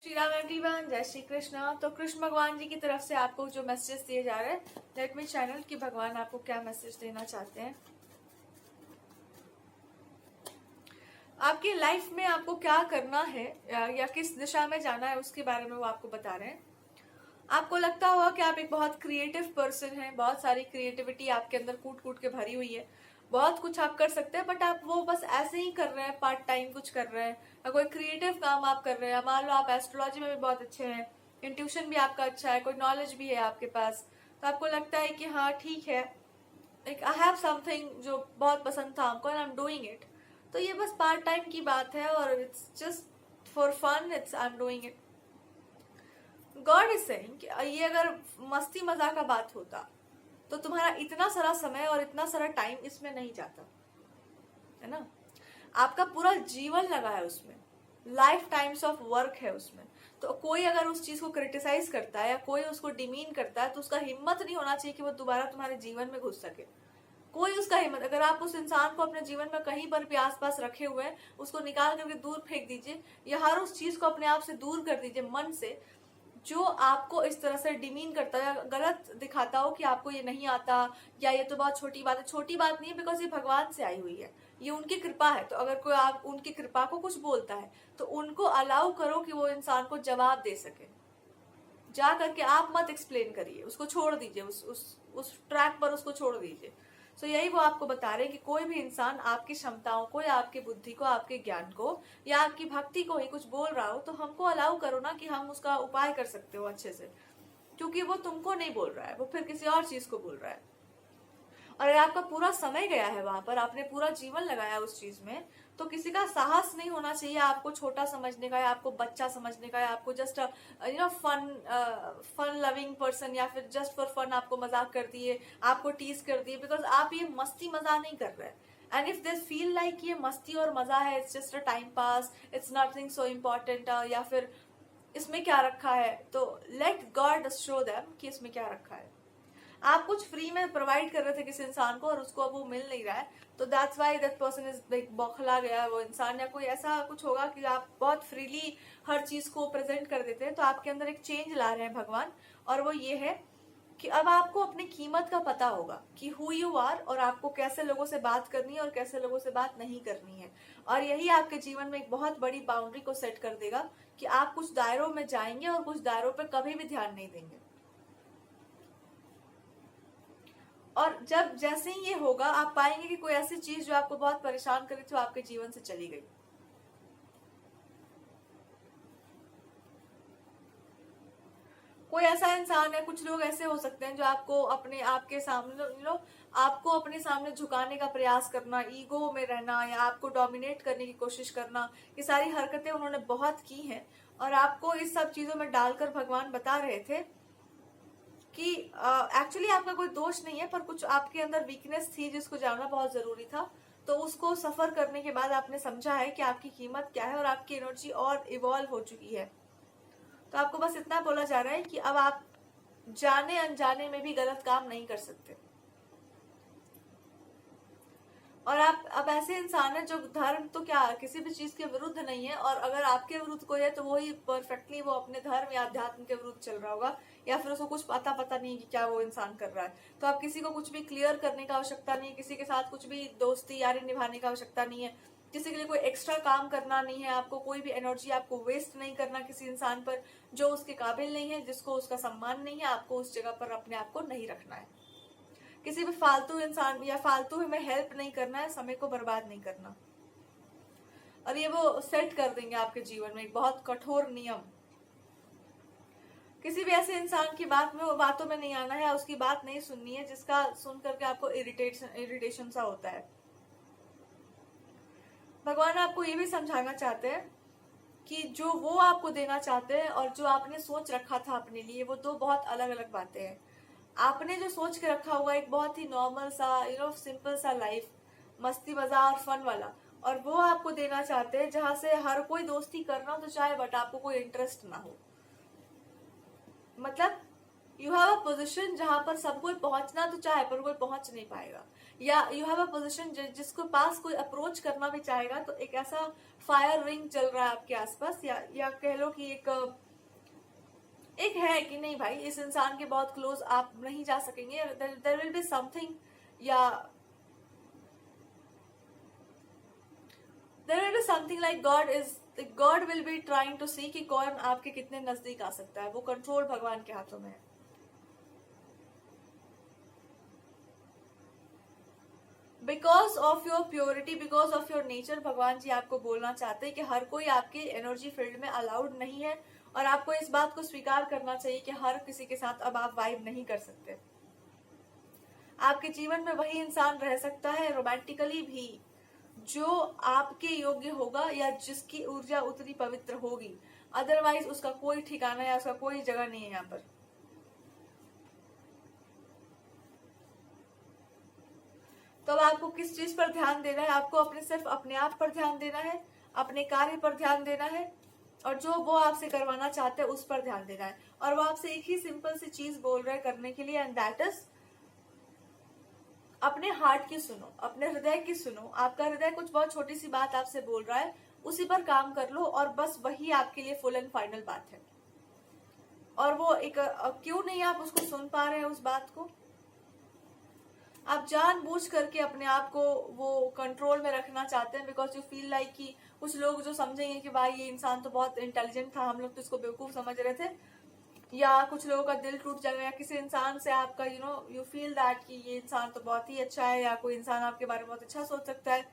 Shri Ram everyone, जय श्री कृष्ण। तो कृष्ण भगवान जी की तरफ से आपको जो मैसेज दिए जा रहे हैं, लेट मी चैनल कि भगवान आपको क्या मैसेज देना चाहते हैं। आपकी लाइफ में आपको क्या करना है या किस दिशा में जाना है उसके बारे में वो आपको बता रहे हैं। आपको लगता होगा कि आप एक बहुत क्रिएटिव पर्सन हैं, बहुत सारी क्रिएटिविटी आपके अंदर कूट कूट के भरी हुई है, बहुत कुछ आप कर सकते हैं, बट आप वो बस ऐसे ही कर रहे हैं, पार्ट टाइम कुछ कर रहे हैं या कोई क्रिएटिव काम आप कर रहे हैं। मान लो आप एस्ट्रोलॉजी में भी बहुत अच्छे हैं, इंट्यूशन भी आपका अच्छा है, कोई नॉलेज भी है आपके पास, तो आपको लगता है कि हाँ ठीक है, एक आई हैव समथिंग जो बहुत पसंद था हमको and I am doing it. तो ये बस पार्ट टाइम की बात है और it's just for fun, it's I am doing it. God is saying कि ये अगर मस्ती मजाक का बात होता तो तुम्हारा इतना सारा समय और इतना सारा टाइम इसमें नहीं जाता, है ना। आपका पूरा जीवन लगा है उसमें, लाइफ टाइम्स ऑफ वर्क है उसमें। तो कोई अगर उस चीज को क्रिटिसाइज करता है या कोई उसको डिमीन करता है तो उसका हिम्मत नहीं होना चाहिए कि वो दोबारा तुम्हारे जीवन में घुस सके। कोई उसका हिम्मत, अगर आप उस इंसान को अपने जीवन में कहीं पर भी आसपास रखे हुए हैं, उसको निकाल करके दूर फेंक दीजिए या हर उस चीज को अपने आप से दूर कर दीजिए मन से जो आपको इस तरह से डिमीन करता है, गलत दिखाता हो कि आपको ये नहीं आता या ये तो बहुत छोटी बात है। छोटी बात नहीं है, बिकॉज ये भगवान से आई हुई है, ये उनकी कृपा है। तो अगर कोई आप उनकी कृपा को कुछ बोलता है तो उनको अलाउ करो कि वो इंसान को जवाब दे सके। जा करके आप मत एक्सप्लेन करिए, उसको छोड़ दीजिए, उस ट्रैक पर उसको छोड़ दीजिए। सो यही वो आपको बता रहे हैं कि कोई भी इंसान आपकी क्षमताओं को या आपकी बुद्धि को, आपके ज्ञान को या आपकी भक्ति को ही कुछ बोल रहा हो तो हमको अलाउ करो ना कि हम उसका उपाय कर सकते हो अच्छे से, क्योंकि वो तुमको नहीं बोल रहा है, वो फिर किसी और चीज को बोल रहा है। और अगर आपका पूरा समय गया है वहां पर, आपने पूरा जीवन लगाया उस चीज में, तो किसी का साहस नहीं होना चाहिए आपको छोटा समझने का या आपको बच्चा समझने का या आपको जस्ट फन लविंग पर्सन या फिर जस्ट फॉर फन आपको मजाक कर दिए, आपको टीज कर दिए, बिकॉज आप ये मस्ती मजाक नहीं कर रहे हैं। And if they feel like ये मस्ती और मजा है, it's just a time pass, it's nothing so important, या फिर इसमें क्या रखा है, तो लेट गॉड शो देम कि इसमें क्या रखा है। आप कुछ फ्री में प्रोवाइड कर रहे थे किसी इंसान को और उसको अब वो मिल नहीं रहा है, तो that's why that person is like बौखला गया है वो इंसान, या कोई ऐसा कुछ होगा कि आप बहुत फ्रीली हर चीज को प्रेजेंट कर देते हैं। तो आपके अंदर एक चेंज ला रहे हैं भगवान, और वो ये है कि अब आपको अपनी कीमत का पता होगा कि हु यू आर, और आपको कैसे लोगों से बात करनी है और कैसे लोगों से बात नहीं करनी है। और यही आपके जीवन में एक बहुत बड़ी बाउंड्री को सेट कर देगा कि आप कुछ दायरों में जाएंगे और कुछ दायरों पर कभी भी ध्यान नहीं देंगे। और जब जैसे ही ये होगा, आप पाएंगे कि कोई ऐसी चीज जो आपको बहुत परेशान करी थी आपके जीवन से चली गई। कोई ऐसा इंसान है, कुछ लोग ऐसे हो सकते हैं जो आपको अपने आपके सामने आपको अपने सामने झुकाने का प्रयास करना, ईगो में रहना या आपको डोमिनेट करने की कोशिश करना, ये सारी हरकतें उन्होंने बहुत की हैं। और आपको इस सब चीजों में डालकर भगवान बता रहे थे कि एक्चुअली आपका कोई दोष नहीं है, पर कुछ आपके अंदर वीकनेस थी जिसको जानना बहुत जरूरी था। तो उसको सफर करने के बाद आपने समझा है कि आपकी कीमत क्या है और आपकी एनर्जी और इवॉल्व हो चुकी है। तो आपको बस इतना बोला जा रहा है कि अब आप जाने अनजाने में भी गलत काम नहीं कर सकते। और आप अब ऐसे इंसान है जो धर्म तो क्या किसी भी चीज के विरुद्ध नहीं है, और अगर आपके विरुद्ध कोई है तो वो ही परफेक्टली वो अपने धर्म या अध्यात्म के विरुद्ध चल रहा होगा, या फिर उसको कुछ पता नहीं कि क्या वो इंसान कर रहा है। तो आप किसी को कुछ भी क्लियर करने का आवश्यकता नहीं है, किसी के साथ कुछ भी दोस्ती यारी निभाने का आवश्यकता नहीं है, किसी के लिए कोई एक्स्ट्रा काम करना नहीं है, आपको कोई भी एनर्जी आपको वेस्ट नहीं करना किसी इंसान पर जो उसके काबिल नहीं है, जिसको उसका सम्मान नहीं है। आपको उस जगह पर अपने आप को नहीं रखना है, किसी भी फालतू इंसान या फालतू में हेल्प नहीं करना है, समय को बर्बाद नहीं करना। और ये वो सेट कर देंगे आपके जीवन में एक बहुत कठोर नियम। किसी भी ऐसे इंसान की बातों में नहीं आना है, उसकी बात नहीं सुननी है जिसका सुन करके आपको इरिटेशन सा होता है। भगवान आपको ये भी समझाना चाहते हैं कि जो वो आपको देना चाहते हैं और जो आपने सोच रखा था अपने लिए, वो दो बहुत अलग अलग बातें हैं। आपने जो सोच के रखा हुआ एक बहुत ही नॉर्मल सा सिंपल सा लाइफ, मस्ती मजा और फन वाला, और वो आपको देना चाहते हैं जहां से हर कोई दोस्ती करना तो चाहे बट आपको कोई इंटरेस्ट ना हो। मतलब यू हैव अ पोजिशन जहां पर सब कोई पहुंचना तो चाहे पर कोई पहुंच नहीं पाएगा, या यू हैव अ पोजीशन जिसको पास कोई अप्रोच करना भी चाहेगा तो एक ऐसा फायर रिंग चल रहा है आपके आसपास, या कह लो कि एक है कि नहीं भाई इस इंसान के बहुत क्लोज आप नहीं जा सकेंगे, देयर विल बी समथिंग, या there will be something like God will be trying to see कि कौन आपके कितने नजदीक आ सकता है। वो कंट्रोल भगवान के हाथों में है। Because of your purity, because of your nature, भगवान जी आपको बोलना चाहते हैं कि हर कोई आपके एनर्जी फील्ड में अलाउड नहीं है, और आपको इस बात को स्वीकार करना चाहिए कि हर किसी के साथ अब आप वाइब नहीं कर सकते। आपके जीवन में वही इंसान रह सकता है रोमांटिकली भी जो आपके योग्य होगा या जिसकी ऊर्जा उतनी पवित्र होगी, अदरवाइज उसका कोई ठिकाना या उसका कोई जगह नहीं है यहाँ पर। तो अब आपको किस चीज पर ध्यान देना है? आपको सिर्फ अपने आप पर ध्यान देना है, अपने कार्य पर ध्यान देना है, और जो वो आपसे करवाना चाहते हैं उस पर ध्यान देना है। और वो आपसे एक ही सिंपल सी चीज बोल रहे हैं करने के लिए, एंड दैट इज अपने हार्ट की सुनो, अपने हृदय की सुनो। आपका हृदय कुछ बहुत छोटी सी बात आपसे बोल रहा है, उसी पर काम कर लो, और बस वही आपके लिए फुल एंड फाइनल बात है। और वो एक क्यों नहीं आप उसको सुन पा रहे हैं उस बात को? आप जानबूझ करके अपने आप को वो कंट्रोल में रखना चाहते हैं, बिकॉज यू फील लाइक कि कुछ लोग जो समझेंगे कि भाई ये इंसान तो बहुत इंटेलिजेंट था, हम लोग तो इसको बेवकूफ समझ रहे थे, या कुछ लोगों का दिल टूट जाएगा, या किसी इंसान से आपका यू फील दैट कि ये इंसान तो बहुत ही अच्छा है, या कोई इंसान आपके बारे में बहुत अच्छा सोच सकता है।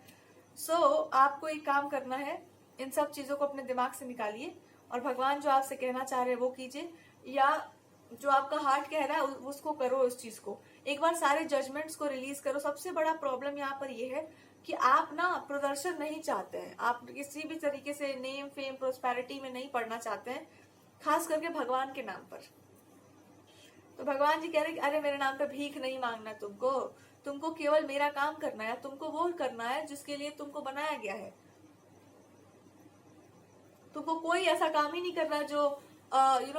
सो आपको एक काम करना है, इन सब चीजों को अपने दिमाग से निकालिए, और भगवान जो आपसे कहना चाह रहे हैं वो कीजिए, या जो आपका हार्ट कह रहा है उसको करो। उस चीज को एक बार सारे जजमेंट्स को रिलीज करो। सबसे बड़ा प्रॉब्लम यहाँ पर ये है कि आप ना प्रदर्शन नहीं चाहते हैं, आप किसी भी तरीके से नेम फेम प्रोस्पेरिटी में नहीं पढ़ना चाहते हैं, खास करके भगवान के नाम पर। तो भगवान जी कह रहे हैं कि अरे मेरे नाम पे भीख नहीं मांगना तुमको केवल मेरा काम करना है, तुमको वो करना है जिसके लिए तुमको बनाया गया है। तुमको कोई ऐसा काम ही नहीं करना जो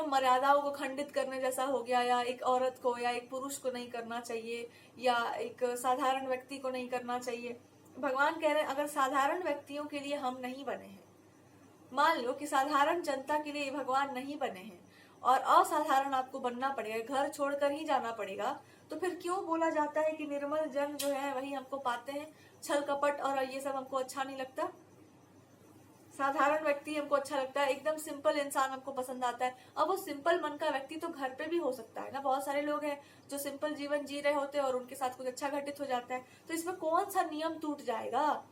मर्यादाओं को खंडित करने जैसा हो गया, या एक औरत को या एक पुरुष को नहीं करना चाहिए, या एक साधारण व्यक्ति को नहीं करना चाहिए। भगवान कह रहे हैं अगर साधारण व्यक्तियों के लिए हम नहीं बने हैं, मान लो कि साधारण जनता के लिए भगवान नहीं बने हैं और असाधारण आपको बनना पड़ेगा, घर छोड़कर ही जाना पड़ेगा, तो फिर क्यों बोला जाता है कि निर्मल जन जो है वही हमको पाते हैं, छल कपट और ये सब हमको अच्छा नहीं लगता। साधारण व्यक्ति हमको अच्छा लगता है, एकदम सिंपल इंसान हमको पसंद आता है। अब वो सिंपल मन का व्यक्ति तो घर पे भी हो सकता है ना। बहुत सारे लोग हैं जो सिंपल जीवन जी रहे होते हैं और उनके साथ कुछ अच्छा घटित हो जाता है, तो इसमें कौन सा नियम टूट जाएगा?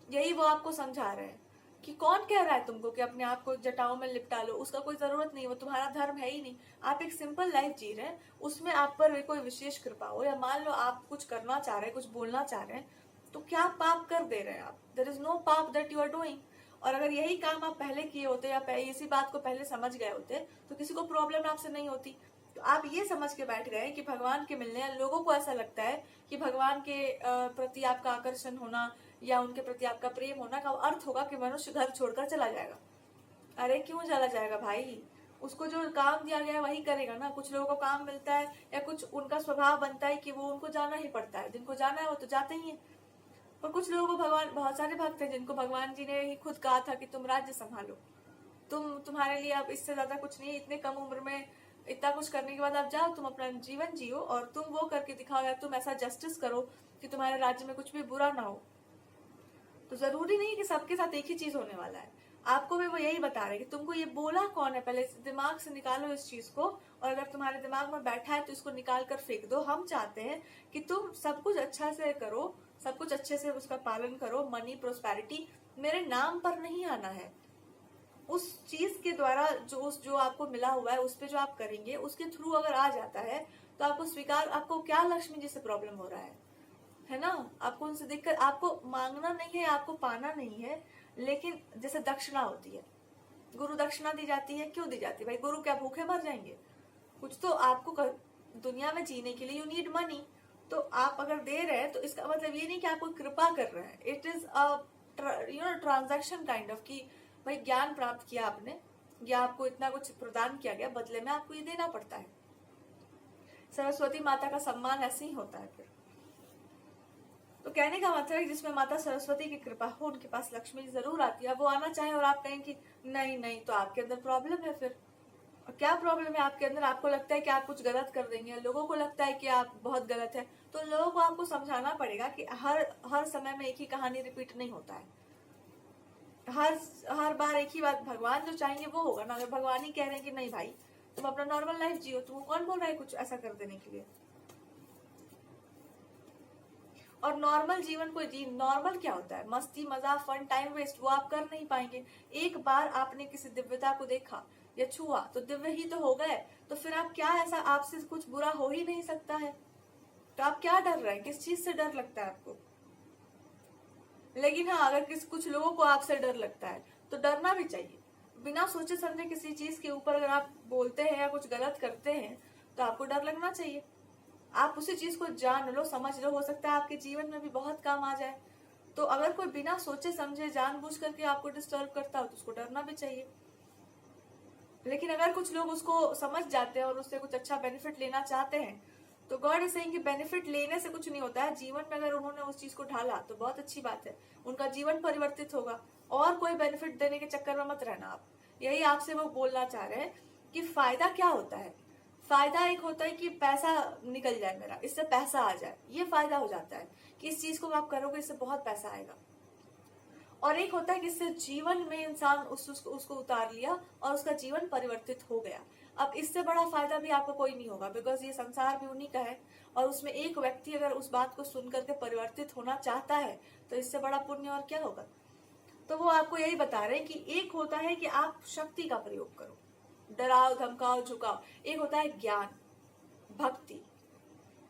यही वो आपको समझा रहे हैं कि कौन कह रहा है तुमको कि अपने आप को जटाओं में लिपटा लो, उसका कोई जरूरत नहीं, वो तुम्हारा धर्म है ही नहीं। आप एक सिंपल लाइफ जी रहे हैं, उसमें आप पर कोई विशेष कृपा हो, या मान लो आप कुछ करना चाह रहे हैं, कुछ बोलना चाह रहे हैं, तो क्या पाप कर दे रहे हैं आप? देयर इज नो पाप दैट यू आर डूइंग। और अगर यही काम आप पहले किए होते या इसी बात को पहले समझ गए होते तो किसी को प्रॉब्लम आपसे नहीं होती। तो आप ये समझ के बैठ गए कि भगवान के मिलने, लोगों को ऐसा लगता है कि भगवान के प्रति आपका आकर्षण होना या उनके प्रति आपका प्रेम होना का अर्थ होगा कि मनुष्य घर छोड़कर चला जाएगा। अरे क्यों चला जाएगा भाई? उसको जो काम दिया गया है वही करेगा ना। कुछ लोगों को काम मिलता है या कुछ उनका स्वभाव बनता है कि वो उनको जाना ही पड़ता है, जिनको जाना है वो तो जाते ही है। और कुछ लोगों को भगवान, बहुत सारे भक्त हैं जिनको भगवान जी ने ही खुद कहा था कि तुम राज्य संभालो, तुम्हारे लिए अब इससे ज्यादा कुछ नहीं, इतने कम उम्र में इतना कुछ करने के बाद आप जाओ, तुम अपना जीवन जियो और तुम वो करके दिखाओ, या तुम ऐसा जस्टिस करो कि तुम्हारे राज्य में कुछ भी बुरा ना हो। तो जरूरी नहीं कि सबके साथ एक ही चीज होने वाला है। आपको भी वो यही बता रहे कि तुमको ये बोला कौन है, पहले दिमाग से निकालो इस चीज को, और अगर तुम्हारे दिमाग में बैठा है तो इसको निकाल कर फेंक दो। हम चाहते हैं कि तुम सब कुछ अच्छा से करो, सब कुछ अच्छे से उसका पालन करो। मनी प्रोस्पेरिटी मेरे नाम पर नहीं आना है, उस चीज के द्वारा जो आपको मिला हुआ है उस पे जो आप करेंगे उसके थ्रू अगर आ जाता है तो आपको स्वीकार। आपको क्या लक्ष्मी जी से प्रॉब्लम हो रहा है ना? आपको उनसे दिक्कत, आपको मांगना नहीं है, आपको पाना नहीं है, लेकिन जैसे दक्षिणा होती है, गुरु दक्षिणा दी जाती है, क्यों दी जाती है भाई? गुरु क्या भूखे मर जाएंगे? कुछ तो आपको दुनिया में जीने के लिए यू नीड मनी, तो आप अगर दे रहे हैं तो इसका मतलब ये नहीं कि आपको कृपा कर रहे हैं। It is transaction kind of, कि भाई ज्ञान प्राप्त किया आपने या आपको इतना कुछ प्रदान किया गया, बदले में आपको ये देना पड़ता है। सरस्वती माता का सम्मान ऐसे ही होता है। फिर तो कहने का मतलब है जिसमें माता सरस्वती की कृपा हो उनके पास लक्ष्मी जरूर आती है। वो आना चाहे और आप कहें कि नहीं नहीं, तो आपके अंदर प्रॉब्लम है। फिर क्या प्रॉब्लम है आपके अंदर? आपको लगता है कि आप कुछ गलत कर देंगे, लोगों को लगता है कि आप बहुत गलत है, तो लोगों को आपको समझाना पड़ेगा कि हर समय में एक ही कहानी रिपीट नहीं होता है। हर बार एक ही बात भगवान जो चाहेंगे वो होगा ना। अगर भगवान ही कह रहे हैं कि नहीं भाई तुम अपना नॉर्मल लाइफ जियो, तो कौन बोल रहा है कुछ ऐसा कर देने के लिए? और नॉर्मल जीवन को जी, नॉर्मल क्या होता है? मस्ती मजाक फन टाइम वेस्ट, वो आप कर नहीं पाएंगे। एक बार आपने किसी दिव्यता को देखा या छुआ तो दिव्य ही तो हो गए। तो फिर आप क्या, ऐसा आपसे कुछ बुरा हो ही नहीं सकता है, तो आप क्या डर रहे हैं? किस चीज से डर लगता है आपको? लेकिन हाँ, अगर कुछ लोगों को आपसे डर लगता है तो डरना भी चाहिए। बिना सोचे समझे किसी चीज के ऊपर अगर आप बोलते हैं या कुछ गलत करते हैं तो आपको डर लगना चाहिए। आप उसी चीज को जान लो, समझ लो, हो सकता है आपके जीवन में भी बहुत काम आ जाए। तो अगर कोई बिना सोचे समझे जानबूझ करके आपको डिस्टर्ब करता हो तो उसको डरना भी चाहिए। लेकिन अगर कुछ लोग उसको समझ जाते हैं और उससे कुछ अच्छा बेनिफिट लेना चाहते हैं, तो गॉड इज सेइंग कि बेनिफिट लेने से कुछ नहीं होता है। जीवन में अगर उन्होंने उस चीज को ढाला तो बहुत अच्छी बात है, उनका जीवन परिवर्तित होगा। और कोई बेनिफिट देने के चक्कर में मत रहना आप। यही आपसे वो बोलना चाह रहे हैं कि फायदा क्या होता है। फायदा एक होता है कि पैसा निकल जाए मेरा, इससे पैसा आ जाए, ये फायदा हो जाता है कि इस चीज को आप करोगे इससे बहुत पैसा आएगा। और एक होता है कि इससे जीवन में इंसान उसको उतार लिया और उसका जीवन परिवर्तित हो गया। अब इससे बड़ा फायदा भी आपको कोई नहीं होगा, बिकॉज ये संसार भी उन्हीं का है। और उसमें एक व्यक्ति अगर उस बात को सुन करके परिवर्तित होना चाहता है तो इससे बड़ा पुण्य और क्या होगा। तो वो आपको यही बता रहे हैं कि एक होता है कि आप शक्ति का प्रयोग करो, डराओ धमकाओ झुकाओ। एक होता है ज्ञान भक्ति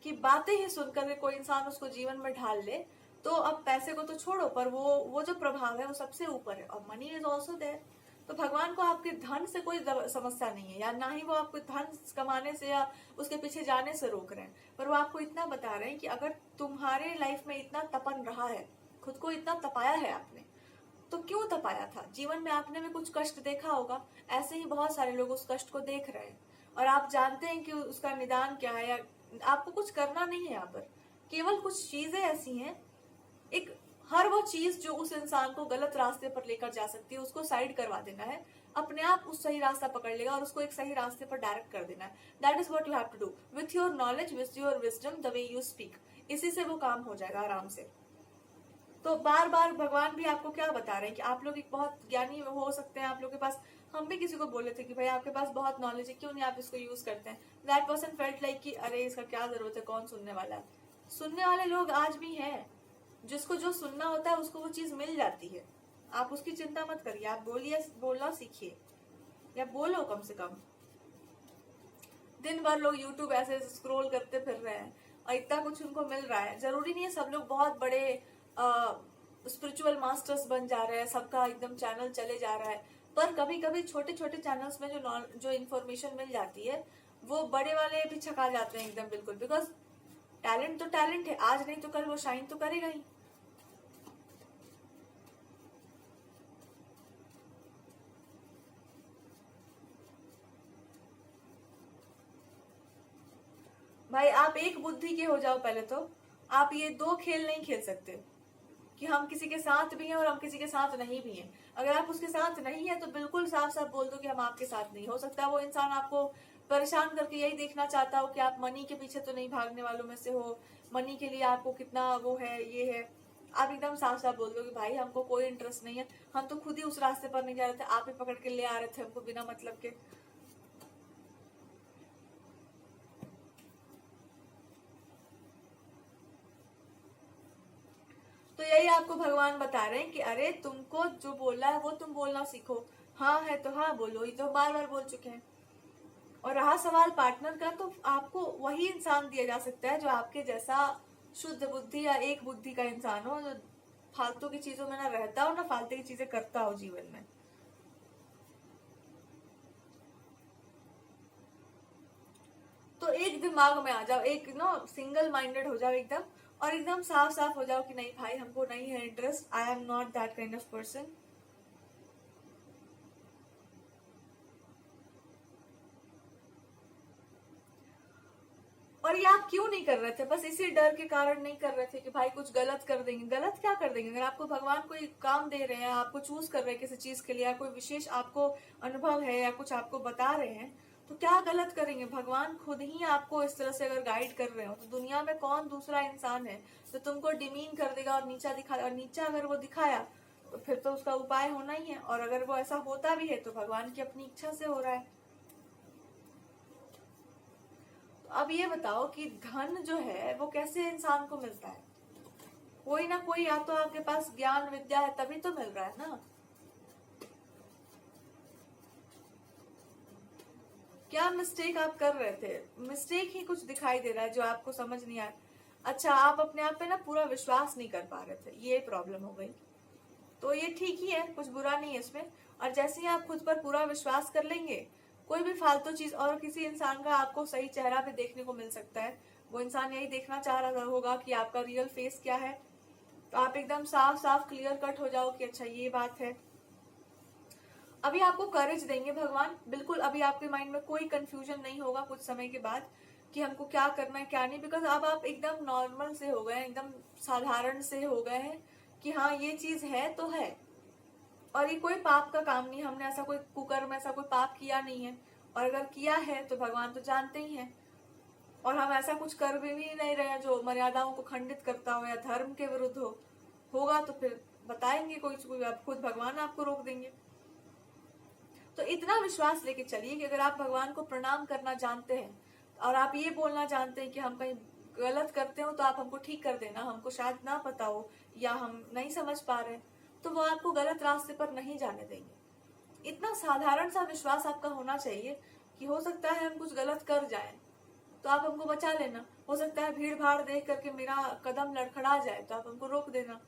की बातें ही सुनकर कोई इंसान उसको जीवन में ढाल ले। तो अब पैसे को तो छोड़ो, पर वो जो प्रभाव है वो सबसे ऊपर है। और मनी इज ऑल्सो देयर। तो भगवान को आपके धन से कोई समस्या नहीं है, या ना ही वो आपको धन कमाने से या उसके पीछे जाने से रोक रहे हैं। पर वो आपको इतना बता रहे हैं कि अगर तुम्हारे लाइफ में इतना तपन रहा है, खुद को इतना तपाया है आपने, तो क्यों तपाया था? जीवन में आपने भी कुछ कष्ट देखा होगा। ऐसे ही बहुत सारे लोग उस कष्ट को देख रहे हैं और आप जानते हैं कि उसका निदान क्या है। या आपको कुछ करना नहीं है यहाँ पर, केवल कुछ चीजें ऐसी हैं, एक हर वो चीज जो उस इंसान को गलत रास्ते पर लेकर जा सकती है उसको साइड करवा देना है। अपने आप उस सही रास्ता पकड़ लेगा और उसको एक सही रास्ते पर डायरेक्ट कर देना है। That is what you have to do with your knowledge, with your wisdom, the way you speak. इसी से वो काम हो जाएगा आराम से। तो बार बार भगवान भी आपको क्या बता रहे हैं कि आप लोग एक बहुत ज्ञानी हो सकते हैं, आप लोग के पास। हम भी किसी को बोले थे कि भाई आपके पास बहुत नॉलेज है, क्यों नहीं आप इसको यूज करते हैं? दैट पर्सन फेल्ट लाइक कि अरे इसका क्या जरूरत है, कौन सुनने वाला है। सुनने वाले लोग आज भी हैं। जिसको जो सुनना होता है उसको वो चीज मिल जाती है। आप उसकी चिंता मत करिए, आप बोलिए, बोलना सीखिए, या बोलो कम से कम। दिन भर लोग यूट्यूब ऐसे स्क्रॉल करते फिर रहे हैं और इतना कुछ उनको मिल रहा है। जरूरी नहीं है सब लोग बहुत बड़े स्पिरिचुअल मास्टर्स बन जा रहे हैं, सबका एकदम चैनल चले जा रहा है। पर कभी कभी छोटे छोटे चैनल्स में जो इन्फॉर्मेशन मिल जाती है वो बड़े वाले भी छका जाते हैं एकदम बिल्कुल। बिकॉज टैलेंट तो टैलेंट है, आज नहीं तो कल वो शाइन तो करेगा ही। भाई आप एक बुद्धि के हो जाओ पहले तो। आप ये दो खेल नहीं खेल सकते कि हम किसी के साथ भी हैं और हम किसी के साथ नहीं भी हैं। अगर आप उसके साथ नहीं है तो बिल्कुल साफ साफ बोल दो कि हम आपके साथ नहीं। हो सकता है वो इंसान आपको परेशान करके यही देखना चाहता हो कि आप मनी के पीछे तो नहीं भागने वालों में से हो, मनी के लिए आपको कितना वो है, ये है। आप एकदम साफ साफ बोल दो कि भाई हमको कोई इंटरेस्ट नहीं है, हम तो खुद ही उस रास्ते पर नहीं जा रहे थे, आप ही पकड़ के ले आ रहे थे हमको बिना मतलब के। तो यही आपको भगवान बता रहे हैं कि अरे तुमको जो बोला है वो तुम बोलना सीखो। हाँ है तो हाँ बोलो, ये तो बार बार बोल चुके हैं। और रहा सवाल पार्टनर का, तो आपको वही इंसान दिया जा सकता है जो आपके जैसा शुद्ध बुद्धि या एक बुद्धि का इंसान हो, जो फालतू की चीजों में ना रहता हो ना फालतू की चीजें करता हो जीवन में। तो एक दिमाग में आ जाओ, एक सिंगल माइंडेड हो जाओ एकदम, और एकदम साफ साफ हो जाओ कि नहीं भाई हमको नहीं है interest, I am not that kind of person. और और ये आप क्यों नहीं कर रहे थे? बस इसी डर के कारण नहीं कर रहे थे कि भाई कुछ गलत कर देंगे। गलत क्या कर देंगे? अगर आपको भगवान कोई काम दे रहे हैं, आपको चूज कर रहे हैं किसी चीज के लिए, या कोई विशेष आपको अनुभव है या कुछ आपको बता रहे हैं, तो क्या गलत करेंगे? भगवान खुद ही आपको इस तरह से अगर गाइड कर रहे हो, तो दुनिया में कौन दूसरा इंसान है तो तुमको डिमीन कर देगा और नीचा दिखा, और नीचा अगर वो दिखाया तो फिर तो उसका उपाय होना ही है। और अगर वो ऐसा होता भी है तो भगवान की अपनी इच्छा से हो रहा है। तो अब ये बताओ कि धन जो है वो कैसे इंसान को मिलता है? कोई ना कोई, या तो आपके पास ज्ञान विद्या है तभी तो मिल रहा है ना। क्या मिस्टेक आप कर रहे थे? मिस्टेक ही कुछ दिखाई दे रहा है जो आपको समझ नहीं आया। अच्छा, आप अपने आप पे ना पूरा विश्वास नहीं कर पा रहे थे, ये प्रॉब्लम हो गई। तो ये ठीक ही है, कुछ बुरा नहीं है इसमें। और जैसे ही आप खुद पर पूरा विश्वास कर लेंगे, कोई भी फालतू चीज, और किसी इंसान का आपको सही चेहरा भी देखने को मिल सकता है, वो इंसान यही देखना चाह रहा होगा कि आपका रियल फेस क्या है, तो आप एकदम साफ साफ क्लियर कट हो जाओ कि अच्छा ये बात है। अभी आपको करेज देंगे भगवान, बिल्कुल। अभी आपके माइंड में कोई कंफ्यूजन नहीं होगा कुछ समय के बाद कि हमको क्या करना है क्या नहीं, बिकॉज अब आप एकदम नॉर्मल से हो गए हैं, एकदम साधारण से हो गए हैं कि हाँ ये चीज है तो है। और ये कोई पाप का काम नहीं, हमने ऐसा कोई कुकर्म, ऐसा कोई पाप किया नहीं है। और अगर किया है तो भगवान तो जानते ही हैं। और हम ऐसा कुछ कर भी नहीं रहे हैं जो मर्यादाओं को खंडित करता हो या धर्म के विरुद्ध हो। होगा तो फिर बताएंगे, कोई आप खुद भगवान आपको रोक देंगे। तो इतना विश्वास लेके चलिए कि अगर आप भगवान को प्रणाम करना जानते हैं और आप ये बोलना जानते हैं कि हम कहीं गलत करते हो तो आप हमको ठीक कर देना, हमको शायद ना पता हो या हम नहीं समझ पा रहे, तो वो आपको गलत रास्ते पर नहीं जाने देंगे। इतना साधारण सा विश्वास आपका होना चाहिए कि हो सकता है हम कुछ गलत कर जाएं तो आप हमको बचा लेना। हो सकता है भीड़ भाड़ देख करके मेरा कदम लड़खड़ा जाए तो आप हमको रोक देना,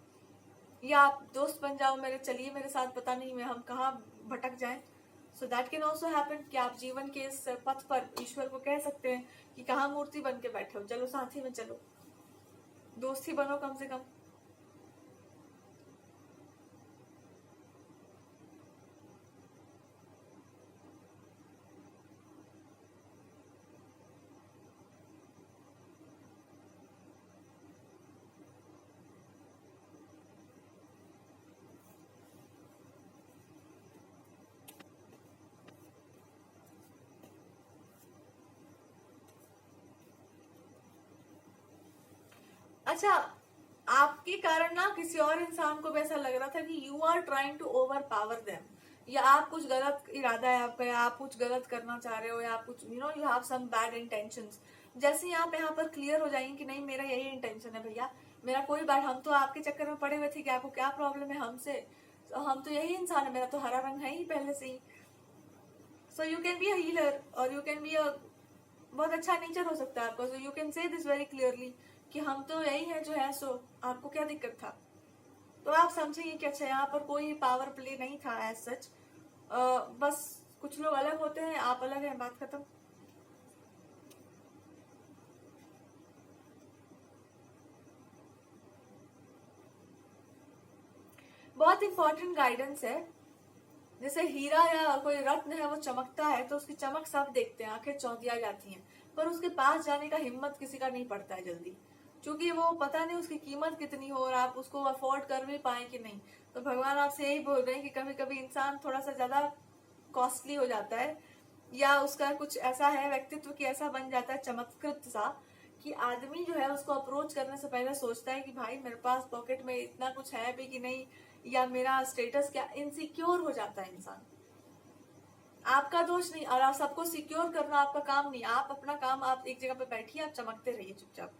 या आप दोस्त बन जाओ मेरे, चलिए मेरे साथ, पता नहीं मैं हम कहाँ भटक जाएं। So that can also happen कि आप जीवन के इस पथ पर ईश्वर को कह सकते हैं कि कहाँ मूर्ति बन के बैठे हो, चलो साथी में चलो, दोस्ती बनो कम से कम। अच्छा, आपके कारण ना किसी और इंसान को भी ऐसा लग रहा था कि you are trying to overpower them, या आप कुछ गलत इरादा है आपका, या आप कुछ गलत करना चाह रहे हो, या आप कुछ you have some bad intentions. जैसे ही आप यहाँ पर क्लियर हो जाएंगे कि नहीं मेरा यही इंटेंशन है भैया, मेरा कोई बात, हम तो आपके चक्कर में पड़े हुए थे कि आपको क्या प्रॉब्लम है हमसे, तो हम तो यही इंसान है, मेरा तो हरा रंग है ही पहले से ही। So you can be a healer, और यू कैन बी अ, बहुत अच्छा नेचर हो सकता है आपका। So you can say this very clearly कि हम तो यही है जो है, सो आपको क्या दिक्कत था। तो आप समझेंगे कि अच्छा यहाँ पर कोई पावर प्ले नहीं था एज सच, बस कुछ लोग अलग होते हैं, आप अलग हैं, बात खत्म। बहुत इंपॉर्टेंट गाइडेंस है। जैसे हीरा या कोई रत्न है, वो चमकता है तो उसकी चमक सब देखते हैं, आंखें चौंधिया जाती हैं, पर उसके पास जाने का हिम्मत किसी का नहीं पड़ता है जल्दी, क्योंकि वो पता नहीं उसकी कीमत कितनी हो और आप उसको अफोर्ड कर भी पाए कि नहीं। तो भगवान आपसे यही बोल रहे हैं कि कभी कभी इंसान थोड़ा सा ज्यादा कॉस्टली हो जाता है, या उसका कुछ ऐसा है व्यक्तित्व की ऐसा बन जाता है चमत्कृत सा, कि आदमी जो है उसको अप्रोच करने से पहले सोचता है कि भाई मेरे पास पॉकेट में इतना कुछ है भी कि नहीं, या मेरा स्टेटस क्या, इनसिक्योर हो जाता है इंसान। आपका दोष नहीं, और आप सबको सिक्योर करना आपका काम नहीं, आप अपना काम, आप एक जगह पे बैठिए, आप चमकते रहिए चुपचाप।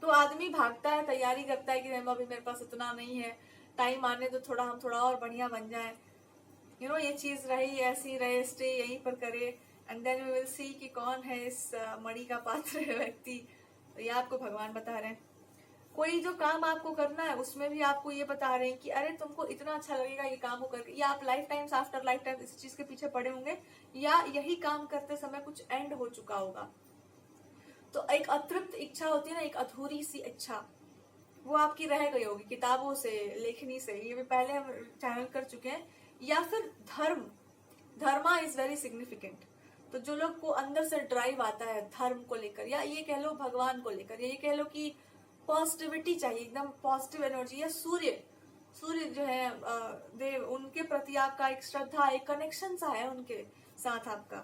तो आदमी भागता है, तैयारी करता है कि अभी मेरे पास इतना नहीं है, टाइम आने तो थोड़ा हम थोड़ा और बढ़िया बन जाए, ये चीज रही ऐसी रहे, स्टे यहीं पर करे, and then we will see कि कौन है इस मणि का पात्र व्यक्ति। तो ये आपको भगवान बता रहे हैं। कोई जो काम आपको करना है उसमें भी आपको ये बता रहे हैं कि अरे तुमको इतना अच्छा लगेगा ये काम को करके, या आप life times after life time इस चीज के पीछे पड़े होंगे, या यही काम करते समय कुछ एंड हो चुका होगा। तो एक अतृप्त इच्छा होती है ना, एक अधूरी सी इच्छा, वो आपकी रह गई होगी किताबों से, लेखनी से, ये भी पहले हम चैनल कर चुके हैं। या फिर धर्म, धर्मा इज वेरी सिग्निफिकेंट। तो जो लोग को अंदर से ड्राइव आता है धर्म को लेकर, या ये कह लो भगवान को लेकर, या ये कह लो कि पॉजिटिविटी चाहिए, एकदम पॉजिटिव एनर्जी, या सूर्य जो है देव, उनके प्रति आपका एक श्रद्धा, एक कनेक्शन सा है उनके साथ आपका,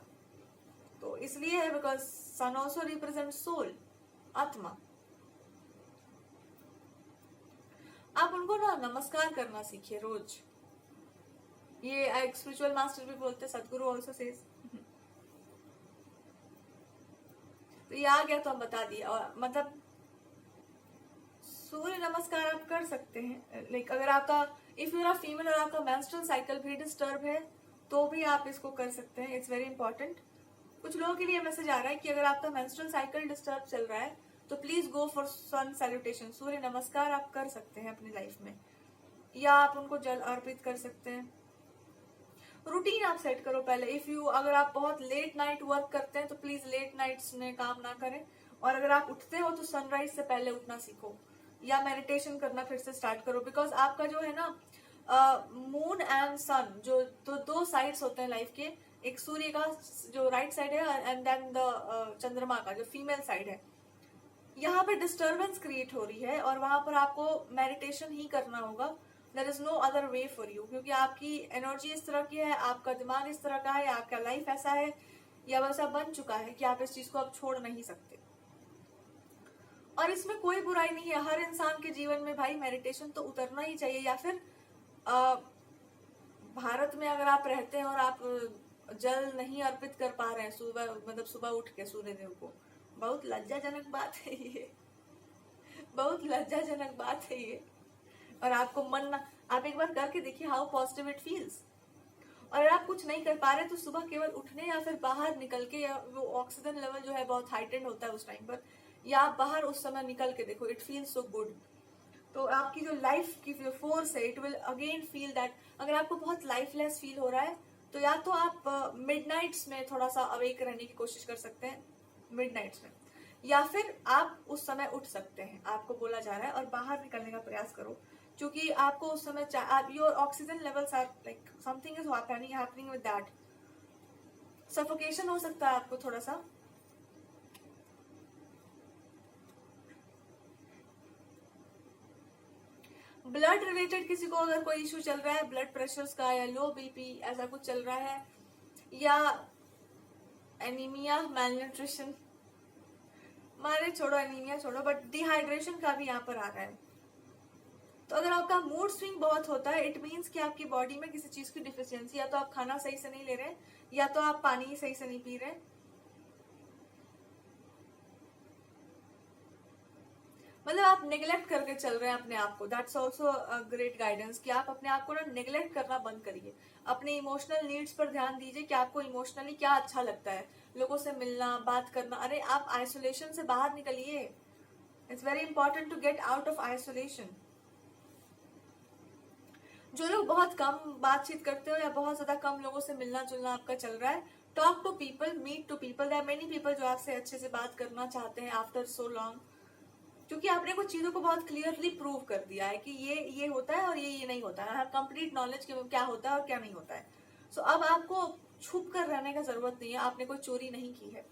तो इसलिए है because sun also represent soul, आत्मा। आप उनको ना नमस्कार करना सीखिए रोज। ये एक स्पिरिचुअल मास्टर भी बोलते हैं, सदगुरु ऑल्सो सेज। तो ये आ गया तो हम बता दिया। और मतलब सूर्य नमस्कार आप कर सकते हैं, लाइक अगर आपका इफ यू आर फीमेल और आपका मेंस्ट्रुअल साइकिल भी डिस्टर्ब है तो भी आप इसको कर सकते हैं। It's very important. कुछ लोगों के लिए मैसेज आ रहा है कि अगर आपका मेंस्ट्रुअल साइकिल डिस्टर्ब चल रहा है तो please go for sun salutation, surya namaskar आप कर सकते हैं अपनी लाइफ में, या आप उनको जल अर्पित कर सकते हैं। रूटीन आप सेट करो पहले। इफ यू अगर आप बहुत लेट नाइट वर्क करते हैं तो प्लीज लेट नाइट्स में काम ना करें, और अगर आप उठते हो तो सनराइज से पहले उठना सीखो, या मेडिटेशन करना फिर से स्टार्ट करो। बिकॉज आपका जो है ना मून एंड सन जो तो दो साइड्स होते हैं लाइफ के, एक सूर्य का जो राइट साइड है एंड देन द चंद्रमा का जो फीमेल साइड है, यहाँ पे डिस्टर्बेंस क्रिएट हो रही है और वहां पर आपको मेडिटेशन ही करना होगा। There is no other way for you, क्योंकि आपकी एनर्जी इस तरह की है, आपका दिमाग इस तरह का है, आपका लाइफ ऐसा है या वैसा बन चुका है कि आप इस चीज को अब छोड़ नहीं सकते। और इसमें कोई बुराई नहीं है, हर इंसान के जीवन में भाई मेडिटेशन तो उतरना ही चाहिए। या फिर भारत में अगर आप रहते हैं और आप जल नहीं अर्पित कर पा रहे हैं सुबह, मतलब सुबह उठ के सूर्य देव को, बहुत लज्जाजनक बात है ये, बहुत लज्जाजनक बात है ये। और आपको मन ना, आप एक बार करके देखिए हाउ पॉजिटिव इट फील्स। और अगर आप कुछ नहीं कर पा रहे तो सुबह केवल उठने या फिर बाहर निकल के, या वो ऑक्सीजन लेवल जो है बहुत हाइटेंड होता है उस टाइम पर, या आप बाहर उस समय निकल के देखो, इट फील्स सो गुड। तो आपकी जो लाइफ की जो फोर्स है, it will again feel that. अगर आपको बहुत लाइफलेस फील हो रहा है तो या तो आप मिडनाइट्स में थोड़ा सा अवेक रहने की कोशिश कर सकते हैं, मिडनाइट्स में, या फिर आप उस समय उठ सकते हैं, आपको बोला जा रहा है, और बाहर निकलने का प्रयास करो, क्योंकि आपको उस समय your oxygen levels are like something is happening with that. Suffocation हो सकता है आपको थोड़ा सा। ब्लड रिलेटेड किसी को अगर कोई इश्यू चल रहा है, ब्लड प्रेशर्स का या लो बीपी ऐसा कुछ चल रहा है, या एनीमिया, मैलन्यूट्रिशन, मारे छोड़ो एनीमिया छोड़ो, बट डिहाइड्रेशन का भी यहाँ पर आ रहा है। तो अगर आपका मूड स्विंग बहुत होता है, इट मीन्स कि आपकी बॉडी में किसी चीज की डिफिशियंसी, या तो आप खाना सही से नहीं ले रहे, या तो आप पानी सही से नहीं पी रहे। मतलब आप नेग्लेक्ट करके चल रहे हैं अपने आप को। That's also a great guidance कि आप अपने आप को ना नेग्लेक्ट करना बंद करिए, अपने इमोशनल नीड्स पर ध्यान दीजिए कि आपको इमोशनली क्या अच्छा लगता है, लोगों से मिलना, बात करना। अरे आप आइसोलेशन से बाहर निकलिए। It's very important to get out of isolation. जो लोग बहुत कम बातचीत करते हो या बहुत ज्यादा कम लोगों से मिलना जुलना आपका चल रहा है, talk to people, meet to people. There are many people जो आपसे अच्छे से बात करना चाहते हैं आफ्टर सो लॉन्ग, क्योंकि आपने कुछ चीजों को बहुत क्लियरली प्रूव कर दिया है कि ये होता है और ये नहीं होता है। कंप्लीट नॉलेज कि क्या होता है और क्या नहीं होता है। सो अब आपको छुप कर रहने का जरूरत नहीं है, आपने कोई चोरी नहीं की है।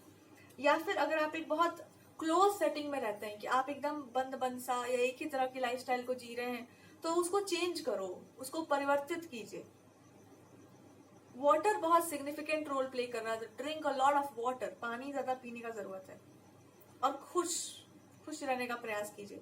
या फिर अगर आप एक बहुत क्लोज सेटिंग में रहते हैं कि आप एकदम बंद सा या एक ही तरह की लाइफस्टाइल को जी रहे हैं, तो उसको चेंज करो, उसको परिवर्तित कीजिए। वाटर बहुत सिग्निफिकेंट रोल प्ले कर रहा है। Drink a lot of water, पानी ज्यादा पीने का जरूरत है। और खुश रहने का प्रयास कीजिए।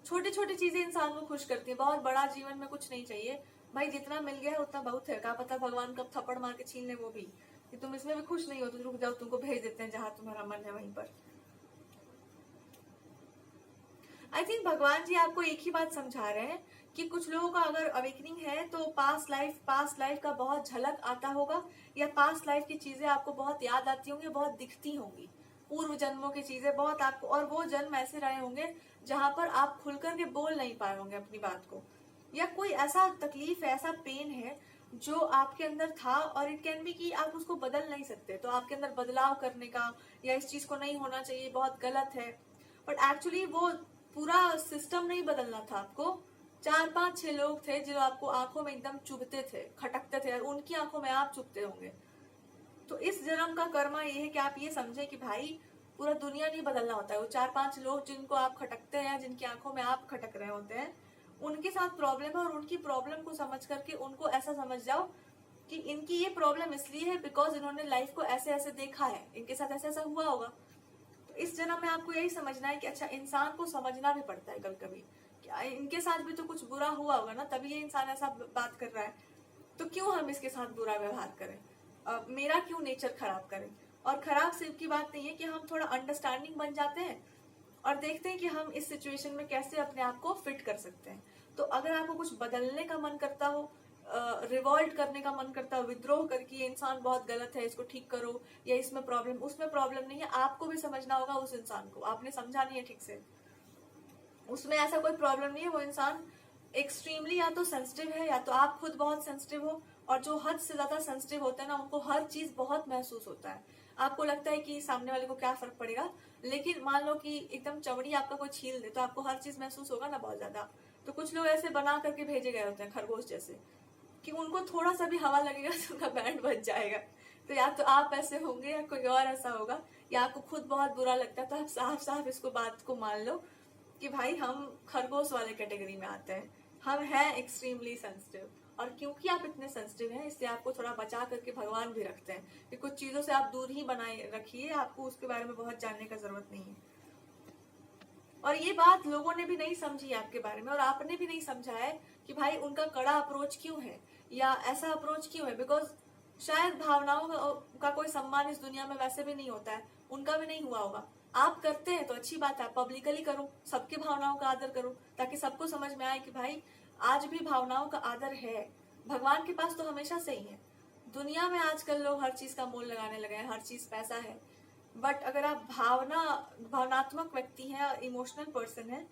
छोटी छोटी चीजें इंसान को खुश करती है, बहुत बड़ा जीवन में कुछ नहीं चाहिए भाई। जितना मिल गया है उतना बहुत है। क्या पता भगवान कब थप्पड़ मार के छीन ले वो भी, कि तुम इसमें भी खुश नहीं हो तो रुक जाओ, तुमको भेज देते हैं जहां तुम्हारा मन है वहीं पर। आई थिंक भगवान जी आपको एक ही बात समझा रहे हैं कि कुछ लोगों का अगर अवेकनिंग है तो पास्ट लाइफ का बहुत झलक आता होगा, या पास्ट लाइफ की चीजें आपको बहुत याद आती होंगी, बहुत दिखती होंगी, पूर्व जन्मों की चीजें बहुत आपको। और वो जन्म ऐसे रहे होंगे जहां पर आप खुलकर के बोल नहीं पाए होंगे अपनी बात को, या कोई ऐसा तकलीफ है, ऐसा पेन है जो आपके अंदर था, और इट कैन बी कि आप उसको बदल नहीं सकते। तो आपके अंदर बदलाव करने का, या इस चीज को नहीं होना चाहिए, बहुत गलत है, बट एक्चुअली वो पूरा सिस्टम नहीं बदलना था आपको। 4 5 6 लोग थे जो आपको आंखों में एकदम चुभते थे, खटकते थे, और उनकी आंखों में आप चुभते होंगे। तो इस जन्म का कर्मा ये है कि आप ये समझे कि भाई पूरा दुनिया नहीं बदलना होता है। वो 4-5 लोग जिनको आप खटकते हैं, जिनकी आंखों में आप खटक रहे होते हैं, उनके साथ प्रॉब्लम है, और उनकी प्रॉब्लम को समझ करके उनको ऐसा समझ जाओ कि इनकी ये प्रॉब्लम इसलिए है बिकॉज इन्होंने लाइफ को ऐसे ऐसे देखा है, इनके साथ ऐसा ऐसा हुआ होगा। तो इस जन्म में आपको यही समझना है कि अच्छा, इंसान को समझना भी पड़ता है कभी कभी, इनके साथ भी तो कुछ बुरा हुआ होगा ना, तभी ये इंसान ऐसा बात कर रहा है, तो क्यों हम इसके साथ बुरा व्यवहार करें, मेरा क्यों नेचर खराब करें। और खराब सिर्फ की बात नहीं है कि हम थोड़ा अंडरस्टैंडिंग बन जाते हैं और देखते हैं कि हम इस सिचुएशन में कैसे अपने आप को फिट कर सकते हैं। तो अगर आपको कुछ बदलने का मन करता हो, रिवॉल्ट करने का मन करता हो, विद्रोह करके ये इंसान बहुत गलत है, इसको ठीक करो, या इसमें प्रॉब्लम उसमें प्रॉब्लम नहीं है, आपको भी समझना होगा उस इंसान को, आपने समझा नहीं है ठीक से, उसमें ऐसा कोई प्रॉब्लम नहीं है। वो इंसान एक्सट्रीमली या तो सेंसिटिव है, या तो आप खुद बहुत सेंसिटिव हो, और जो हद से ज्यादा सेंसिटिव होते हैं ना, उनको हर चीज बहुत महसूस होता है। आपको लगता है कि सामने वाले को क्या फर्क पड़ेगा, लेकिन मान लो कि एकदम चमड़ी आपका कोई छील दे तो आपको हर चीज महसूस होगा ना, बहुत ज्यादा। तो कुछ लोग ऐसे बना करके भेजे गए होते हैं खरगोश जैसे, कि उनको थोड़ा सा भी हवा लगेगा तो उनका बैंड बच जाएगा। तो या तो आप ऐसे होंगे या कोई और ऐसा होगा, या आपको खुद बहुत बुरा लगता है, तो आप साफ साफ इसको बात को मान लो कि भाई हम खरगोश वाले कैटेगरी में आते हैं, हम हैं एक्सट्रीमली सेंसिटिव। और क्योंकि आप इतने सेंसिटिव हैं, इससे आपको थोड़ा बचा करके भगवान भी रखते हैं कि कुछ चीजों से आप दूर ही बनाए रखिए, आपको उसके बारे में बहुत जानने का जरूरत नहीं है। और ये बात लोगों ने भी नहीं समझी आपके बारे में, और आपने भी नहीं समझा है कि भाई उनका कड़ा अप्रोच क्यों है या ऐसा अप्रोच क्यों है, बिकॉज शायद भावनाओं का कोई सम्मान इस दुनिया में वैसे भी नहीं होता है, उनका भी नहीं हुआ होगा। आप करते हैं तो अच्छी बात है, पब्लिकली करो, सबके भावनाओं का आदर करो, ताकि सबको समझ में आए कि भाई आज भी भावनाओं का आदर है, भगवान के पास तो हमेशा से ही है। दुनिया में आजकल लोग हर चीज का मोल लगाने लगे हैं, हर चीज पैसा है, बट अगर आप भावनात्मक व्यक्ति हैं, इमोशनल पर्सन है,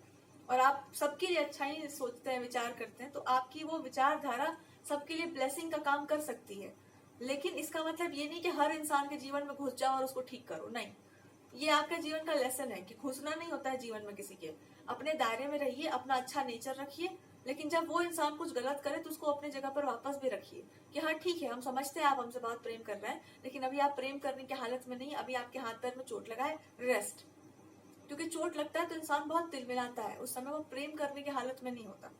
और आप सबके लिए अच्छा ही सोचते हैं, विचार करते हैं, तो आपकी वो विचारधारा सबके लिए ब्लेसिंग का काम कर सकती है। लेकिन इसका मतलब ये नहीं कि हर इंसान के जीवन में घुस जाओ और उसको ठीक करो, नहीं। ये आपके जीवन का लेसन है कि घुसना नहीं होता है जीवन में किसी के, अपने दायरे में रहिए, अपना अच्छा नेचर रखिए, लेकिन जब वो इंसान कुछ गलत करे तो उसको अपनी जगह पर वापस भी रखिए कि हाँ ठीक है, हम समझते हैं आप हमसे बहुत प्रेम कर रहे हैं, लेकिन अभी आप प्रेम करने की हालत में नहीं, अभी आपके हाथ पैर में चोट लगा है, रेस्ट। क्योंकि चोट लगता है तो इंसान बहुत तिलमिलाता है, उस समय वो प्रेम करने की हालत में नहीं होता।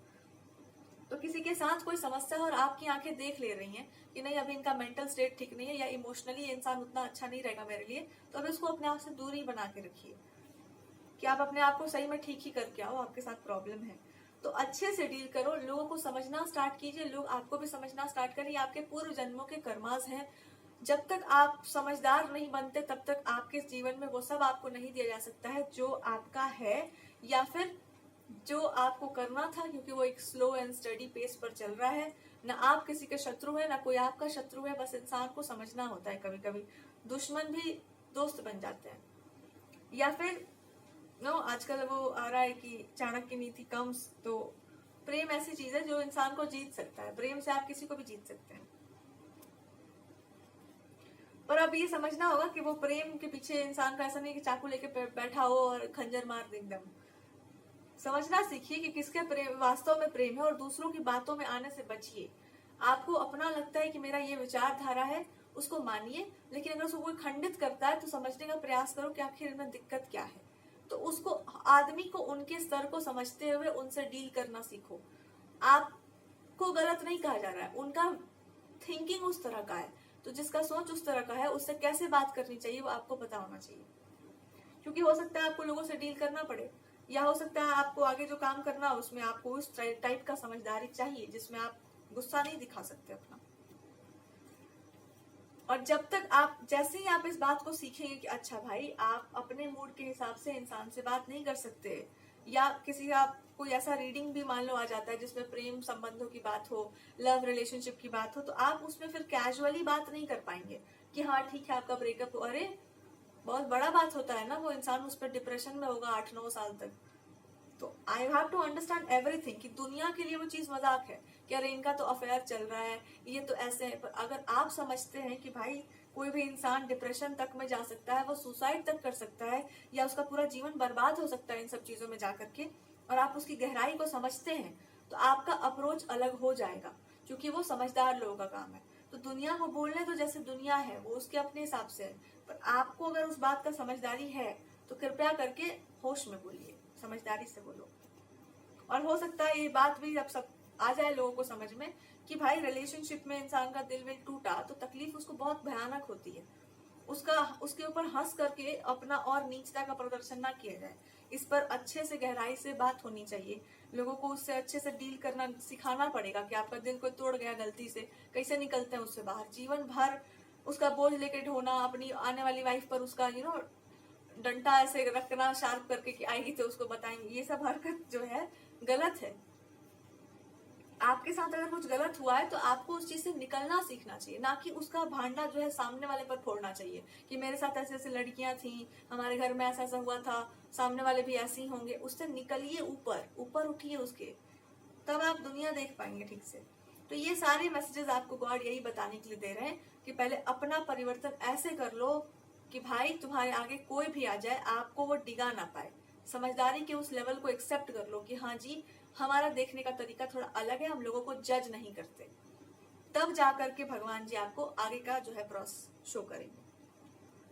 तो किसी के साथ कोई समस्या है और आपकी आंखें देख ले रही हैं कि नहीं, अभी इनका मेंटल स्टेट ठीक नहीं है, या इमोशनली ये इंसान उतना अच्छा नहीं रहेगा मेरे लिए, तो अभी उसको अपने आप से दूरी बना के रखिए कि आप अपने आप को सही में ठीक ही करके आओ, आपके साथ प्रॉब्लम है तो अच्छे से डील करो, लोगों को समझना स्टार्ट कीजिए, लोग आपको भी समझना स्टार्ट करें। आपके पूर्व जन्मों के कर्मास हैं, जब तक आप समझदार नहीं बनते तब तक आपके जीवन में वो सब आपको नहीं दिया जा सकता है जो आपका है, या फिर जो आपको करना था, क्योंकि वो एक स्लो एंड स्टडी पेस पर चल रहा है। ना आप किसी के शत्रु है, ना कोई आपका शत्रु है, बस इंसान को समझना होता है। कभी कभी दुश्मन भी दोस्त बन जाते हैं, या फिर आजकल वो आ रहा है कि चाणक्य नीति कम्स, तो प्रेम ऐसी चीज है जो इंसान को जीत सकता है, प्रेम से आप किसी को भी जीत सकते हैं। पर अब ये समझना होगा कि वो प्रेम के पीछे इंसान का ऐसा नहीं कि चाकू लेके बैठा हो और खंजर मार दे, एकदम समझना सीखिए कि किसके प्रेम वास्तव में प्रेम है, और दूसरों की बातों में आने से बचिए। आपको अपना लगता है कि मेरा ये विचारधारा है, उसको मानिए, लेकिन अगर उसको कोई खंडित करता है तो समझने का प्रयास करो कि आखिर इनमें दिक्कत क्या है। तो उसको, आदमी को उनके स्तर को समझते हुए उनसे डील करना सीखो। आपको गलत नहीं कहा जा रहा है, उनका थिंकिंग उस तरह का है, तो जिसका सोच उस तरह का है उससे कैसे बात करनी चाहिए वो आपको पता होना चाहिए। क्योंकि हो सकता है आपको लोगों से डील करना पड़े, या हो सकता है आपको आगे जो काम करना उसमें आपको उस टाइप का समझदारी चाहिए जिसमें आप गुस्सा नहीं दिखा सकते अपना। और जब तक आप, जैसे ही आप इस बात को सीखेंगे कि अच्छा भाई आप अपने मूड के हिसाब से इंसान से बात नहीं कर सकते, या किसी का कोई ऐसा रीडिंग भी मान लो आ जाता है जिसमें प्रेम संबंधों की बात हो, लव रिलेशनशिप की बात हो, तो आप उसमें फिर कैजुअली बात नहीं कर पाएंगे कि हाँ ठीक है आपका ब्रेकअप हो, अरे बहुत बड़ा बात होता है ना, वो इंसान उस पर डिप्रेशन में होगा 8-9 साल तक। तो I have to understand everything कि दुनिया के लिए वो चीज मजाक है कि अरे इनका तो अफेयर चल रहा है, ये तो ऐसे है। पर अगर आप समझते हैं कि भाई कोई भी इंसान डिप्रेशन तक में जा सकता है, वो सुसाइड तक कर सकता है, या उसका पूरा जीवन बर्बाद हो सकता है इन सब चीजों में जाकर के, और आप उसकी गहराई को समझते हैं, तो आपका अप्रोच अलग हो जाएगा, क्योंकि वो समझदार लोगों का काम है। तो दुनिया को बोलने तो जैसे दुनिया है वो उसके अपने हिसाब से है, पर आपको अगर उस बात का समझदारी है तो कृपया करके होश में बोलिए, समझदारी से बोलो। और हो सकता है ये बात भी अब सब आ जाए लोगों को समझ में कि भाई रिलेशनशिप में इंसान का दिल विल टूटा तो तकलीफ उसको बहुत भयानक होती है, उसके ऊपर हंस करके अपना और नीचता का प्रदर्शन ना किया जाए। इस पर अच्छे से गहराई से बात होनी चाहिए, लोगों को उससे अच्छे से डील करना सिखाना पड़ेगा कि आपका दिल कोई तोड़ गया गलती से, कैसे निकलते हैं उससे बाहर। जीवन भर उसका बोझ लेके ढोना, अपनी आने वाली वाइफ पर उसका डंडा ऐसे रखना शार्प करके कि आएगी तो उसको बताएंगे, ये सब हरकत जो है गलत है। आपके साथ अगर कुछ गलत हुआ है तो आपको उस चीज से निकलना सीखना चाहिए, ना कि उसका भांडा जो है सामने वाले पर फोड़ना चाहिए कि मेरे साथ ऐसे ऐसे लड़कियां थी, हमारे घर में ऐसा ऐसा हुआ था, सामने वाले भी ऐसे ही होंगे। उससे निकलिए, ऊपर ऊपर उठिए उसके, तब आप दुनिया देख पाएंगे ठीक से। तो ये सारे मैसेजेस आपको गॉड यही बताने के लिए दे रहे हैं कि पहले अपना परिवर्तन ऐसे कर लो कि भाई तुम्हारे आगे कोई भी आ जाए आपको वो डिगा ना पाए। समझदारी के उस लेवल को एक्सेप्ट कर लो कि हाँ जी, हमारा देखने का तरीका थोड़ा अलग है, हम लोगों को जज नहीं करते। तब जाकर के भगवान जी आपको आगे का जो है प्रोसेस शो करेंगे।